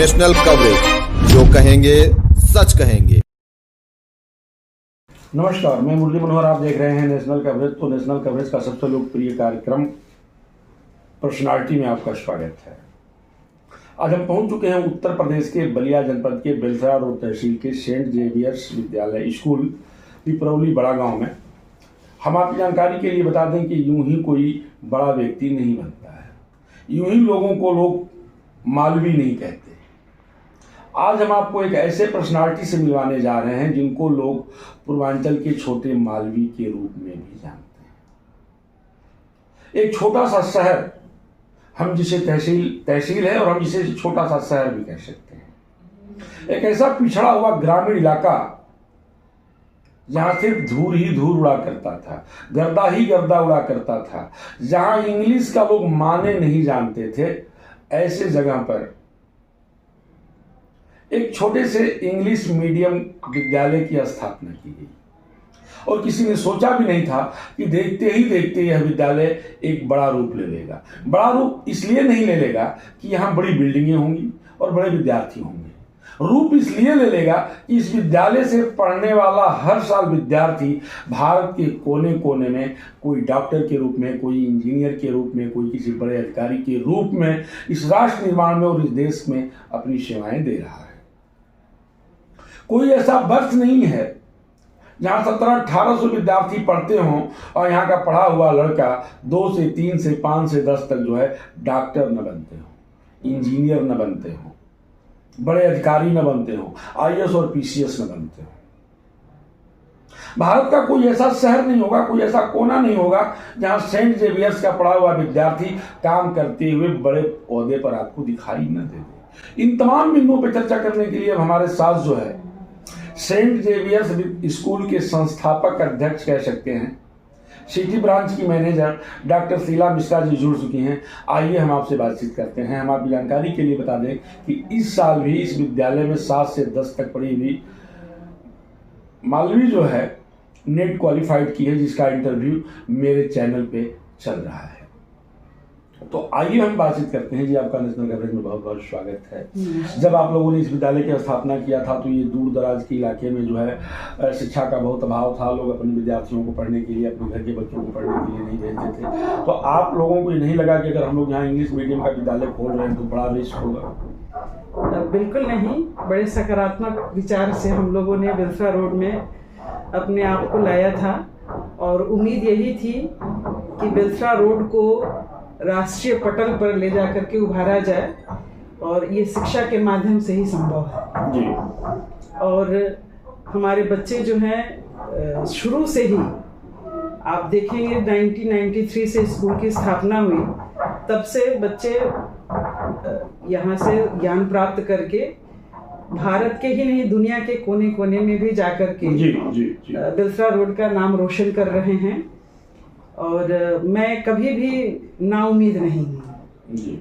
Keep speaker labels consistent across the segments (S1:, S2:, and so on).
S1: National coverage, जो कहेंगे सच कहेंगे।
S2: नमस्कार, मैं मुरली मनोहर, आप देख रहे हैं नेशनल कवरेज। तो नेशनल कवरेज का सबसे लोकप्रिय कार्यक्रम पर्सनालिटी में आपका स्वागत है। आज हम पहुंच चुके हैं उत्तर प्रदेश के बलिया जनपद के बेलसरा रोड तहसील के सेंट जेवियर्स विद्यालय स्कूल पिपरौली बड़ा गांव में। हम आपकी जानकारी के लिए बता दें कि यूं ही कोई बड़ा व्यक्ति नहीं बनता है, यूं ही लोगों को लोग मालवी नहीं कहते। आज हम आपको एक ऐसे पर्सनालिटी से मिलवाने जा रहे हैं जिनको लोग पूर्वांचल के छोटे मालवी के रूप में भी जानते हैं। एक छोटा सा शहर, हम जिसे तहसील है और हम जिसे छोटा सा शहर भी कह सकते हैं। एक ऐसा पिछड़ा हुआ ग्रामीण इलाका जहां सिर्फ धूल ही धूल उड़ा करता था, गर्दा ही गर्दा उड़ा करता था, जहां इंग्लिश का लोग माने नहीं जानते थे, ऐसे जगह पर एक छोटे से इंग्लिश मीडियम विद्यालय की स्थापना की गई। और किसी ने सोचा भी नहीं था कि देखते ही देखते यह विद्यालय एक बड़ा रूप ले लेगा। बड़ा रूप इसलिए नहीं ले लेगा कि यहाँ बड़ी बिल्डिंगें होंगी और बड़े विद्यार्थी होंगे। रूप इसलिए ले लेगा कि इस विद्यालय से पढ़ने वाला हर साल विद्यार्थी भारत के कोने कोने में कोई डॉक्टर के रूप में, कोई इंजीनियर के रूप में, कोई किसी बड़े अधिकारी के रूप में इस राष्ट्र निर्माण में और इस देश में अपनी सेवाएं दे रहा है। कोई ऐसा वर्ष नहीं है जहां 1700-1800 विद्यार्थी पढ़ते हों और यहाँ का पढ़ा हुआ लड़का 2 से 3 से 5 से 10 तक जो है डॉक्टर न बनते हो, इंजीनियर न बनते हो, बड़े अधिकारी न बनते हो, आईएएस और पीसीएस न बनते हो। भारत का कोई ऐसा शहर नहीं होगा, कोई ऐसा कोना नहीं होगा जहां सेंट जेवियर्स का पढ़ा हुआ विद्यार्थी काम करते हुए बड़े ओहदे पर आपको दिखाई न दे। इन तमाम बिंदुओं पर चर्चा करने के लिए हमारे साथ जो है सेंट जेवियर्स स्कूल के संस्थापक अध्यक्ष कह सकते हैं, सिटी ब्रांच की मैनेजर डॉक्टर शीला मिश्रा जी जुड़ चुकी हैं। आइए हम आपसे बातचीत करते हैं। हम आपकी जानकारी के लिए बता दें कि इस साल भी इस विद्यालय में 7 से 10 तक पढ़ी हुई मालवी जो है नेट क्वालिफाइड की है, जिसका इंटरव्यू मेरे चैनल पे चल रहा है। तो आइए हम बातचीत करते हैं। जी, आपका नेशनल कवरेज में बहुत बहुत स्वागत है। जब आप लोगों ने इस विद्यालय की स्थापना किया था तो ये दूर दराज के इलाके में जो है शिक्षा का बहुत अभाव था। लोग अपने विद्यार्थियों को पढ़ने के लिए, अपने घर के बच्चों को पढ़ने के लिए नहीं भेजते थे। तो आप लोगों को ये नहीं लगा कि अगर हम लोग यहाँ इंग्लिश मीडियम का विद्यालय खोल रहे हैं तो बड़ा रिस्क होगा?
S3: बिल्कुल नहीं, बड़े सकारात्मक विचार से हम लोगों ने बेलसरा रोड में अपने आप को लाया था और उम्मीद यही थी कि बेलसरा रोड को राष्ट्रीय पटल पर ले जाकर के उभारा जाए और ये शिक्षा के माध्यम से ही संभव है
S2: जी।
S3: और हमारे बच्चे जो हैं शुरू से ही, आप देखेंगे 1993 से स्कूल की स्थापना हुई, तब से बच्चे यहाँ से ज्ञान प्राप्त करके भारत के ही नहीं दुनिया के कोने कोने में भी जाकर के बेलसरा रोड का नाम रोशन कर रहे हैं। और मैं कभी भी नाउम्मीद नहीं हूँ,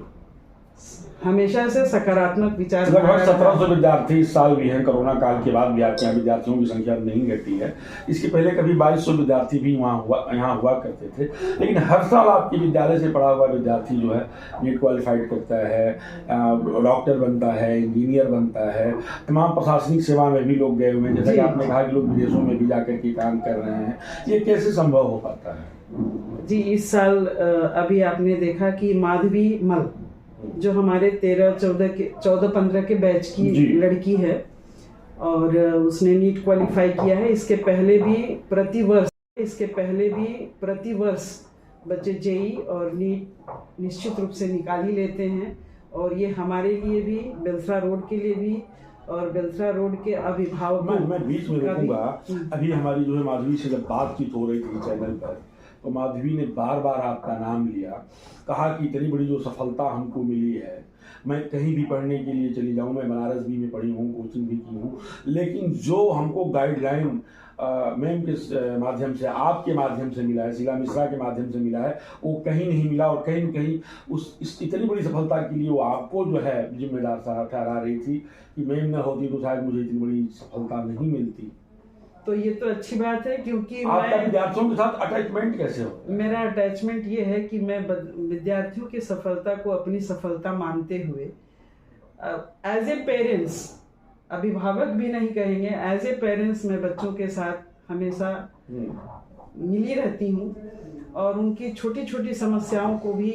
S3: हमेशा से सकारात्मक विचार।
S2: लगभग 1700 विद्यार्थी इस साल भी हैं। कोरोना काल के बाद भी आपके यहाँ विद्यार्थियों की संख्या नहीं घटी है। इसके पहले कभी 2200 विद्यार्थी भी यहाँ हुआ करते थे, लेकिन हर साल आपके विद्यालय से पढ़ा हुआ विद्यार्थी जो है नेट क्वालिफाइड करता है, डॉक्टर बनता है, इंजीनियर बनता है, तमाम प्रशासनिक सेवा में भी लोग गए हुए हैं। जैसा कि आपने कहा कि लोग विदेशों में भी जाकर के काम कर रहे हैं। ये कैसे संभव हो पाता है?
S3: जी, इस साल अभी आपने देखा कि माधवी मल जो हमारे 13-14-15 के बैच की लड़की है और उसने नीट क्वालिफाई किया है। इसके पहले भी प्रतिवर्ष बच्चे जेई और नीट निश्चित रूप से निकाल ही लेते हैं। और ये हमारे लिए भी, बेलसरा रोड के लिए भी और बेलसरा रोड के अभिभावकों,
S2: मैं बीच में रुकूंगा। अभी हमारी जो है माधवी से जब बातचीत हो रही थी चैनल पर, तो माधवी ने बार बार आपका नाम लिया, कहा कि इतनी बड़ी जो सफलता हमको मिली है, मैं कहीं भी पढ़ने के लिए चली जाऊँ, मैं बनारस भी में पढ़ी हूँ, कोचिंग भी की हूँ, लेकिन जो हमको गाइडलाइन मैम के माध्यम से, आपके माध्यम से मिला है, शीला मिश्रा के माध्यम से मिला है, वो कहीं नहीं मिला। और कहीं न कहीं इस इतनी बड़ी सफलता के लिए वो आपको जो है जिम्मेदार ठहरा रही थी कि मैम न होती तो शायद मुझे इतनी बड़ी सफलता नहीं मिलती।
S3: तो ये तो अच्छी बात है, क्योंकि
S2: आपका विद्यार्थियों के साथ अटैचमेंट कैसे हो?
S3: मेरा अटैचमेंट ये है कि मैं विद्यार्थियों की सफलता को अपनी सफलता मानते हुए एज ए पेरेंट्स, अभिभावक भी नहीं कहेंगे, एज ए पेरेंट्स मैं बच्चों के साथ हमेशा मिली रहती हूँ और उनकी छोटी छोटी समस्याओं को भी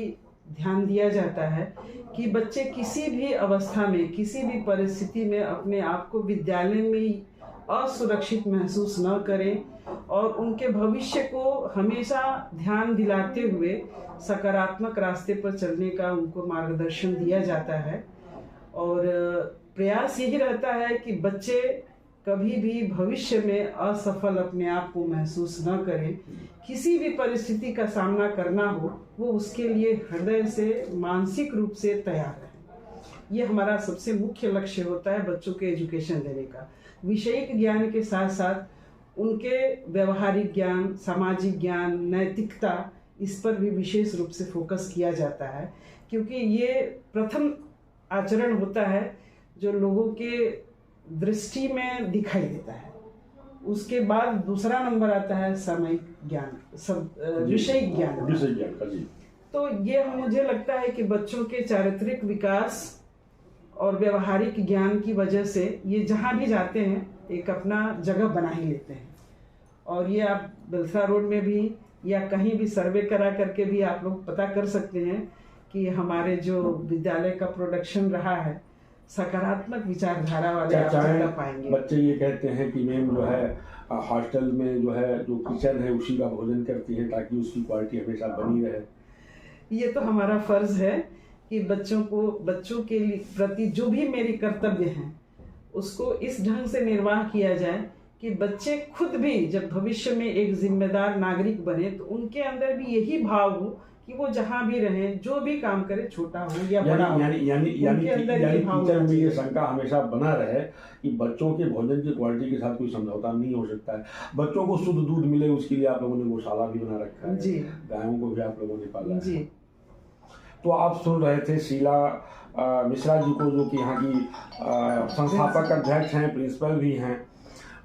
S3: ध्यान दिया जाता है कि बच्चे किसी भी अवस्था में, किसी भी परिस्थिति में अपने आप को विद्यालय में असुरक्षित महसूस न करें और उनके भविष्य को हमेशा ध्यान दिलाते हुए सकारात्मक रास्ते पर चलने का उनको मार्गदर्शन दिया जाता है। और प्रयास यही रहता है कि बच्चे कभी भी भविष्य में असफल अपने आप को महसूस न करें, किसी भी परिस्थिति का सामना करना हो वो उसके लिए हृदय से, मानसिक रूप से तैयार है। ये हमारा सबसे मुख्य लक्ष्य होता है बच्चों के एजुकेशन देने का। विषयिक ज्ञान के साथ साथ उनके व्यवहारिक ज्ञान, सामाजिक ज्ञान, नैतिकता, इस पर भी विशेष रूप से फोकस किया जाता है, क्योंकि ये प्रथम आचरण होता है जो लोगों के दृष्टि में दिखाई देता है। उसके बाद दूसरा नंबर आता है सामयिक ज्ञान, विषयिक ज्ञान
S2: का जी।
S3: तो ये मुझे लगता है कि बच्चों के चारित्रिक विकास और व्यवहारिक ज्ञान की वजह से ये जहाँ भी जाते हैं एक अपना जगह बना ही लेते हैं। और ये आप बिलसा रोड में भी या कहीं भी सर्वे करा करके भी आप लोग पता कर सकते हैं कि हमारे जो विद्यालय का प्रोडक्शन रहा है, सकारात्मक विचारधारा वाले आप ज्यादा पाएंगे।
S2: बच्चे ये कहते हैं कि मैम जो है हॉस्टल में जो है जो किचन है उसी का भोजन करती है ताकि उसकी क्वालिटी हमेशा बनी रहे।
S3: ये तो हमारा फर्ज है कि बच्चों के प्रति जो भी मेरे कर्तव्य हैं उसको इस ढंग से निर्वाह किया जाए कि बच्चे खुद भी जब भविष्य में एक जिम्मेदार नागरिक बने तो उनके अंदर भी यही भाव हो कि वो जहाँ भी रहें, जो भी काम करे, छोटा हो या बड़ा हो,
S2: यानी टीचर में ये शंका हमेशा बना रहे कि बच्चों के भोजन की क्वालिटी के साथ कोई समझौता नहीं हो सकता है। बच्चों को शुद्ध दूध मिले उसके लिए आप लोगों ने गौशाला भी बना रखा है जी, गायों को भी आप लोगों ने पाला जी। तो आप सुन रहे थे शीला मिश्रा जी को, जो कि यहाँ की संस्थापक अध्यक्ष हैं, प्रिंसिपल भी हैं।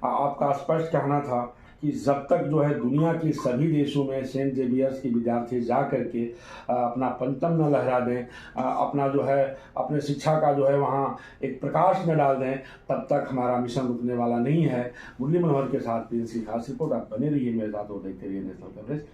S2: आपका स्पष्ट कहना था कि जब तक जो है दुनिया के सभी देशों में सेंट जेवियर्स के विद्यार्थी जा करके अपना पंतम न लहरा दें, अपना जो है अपने शिक्षा का जो है वहाँ एक प्रकाश न डाल दें, तब तक हमारा मिशन रुकने वाला नहीं है। मुरली मनोहर के साथ प्रिंस की खास रिपोर्ट। आप बने रहिए मेरे साथ और देखते रहिए नेशनल कवरेज।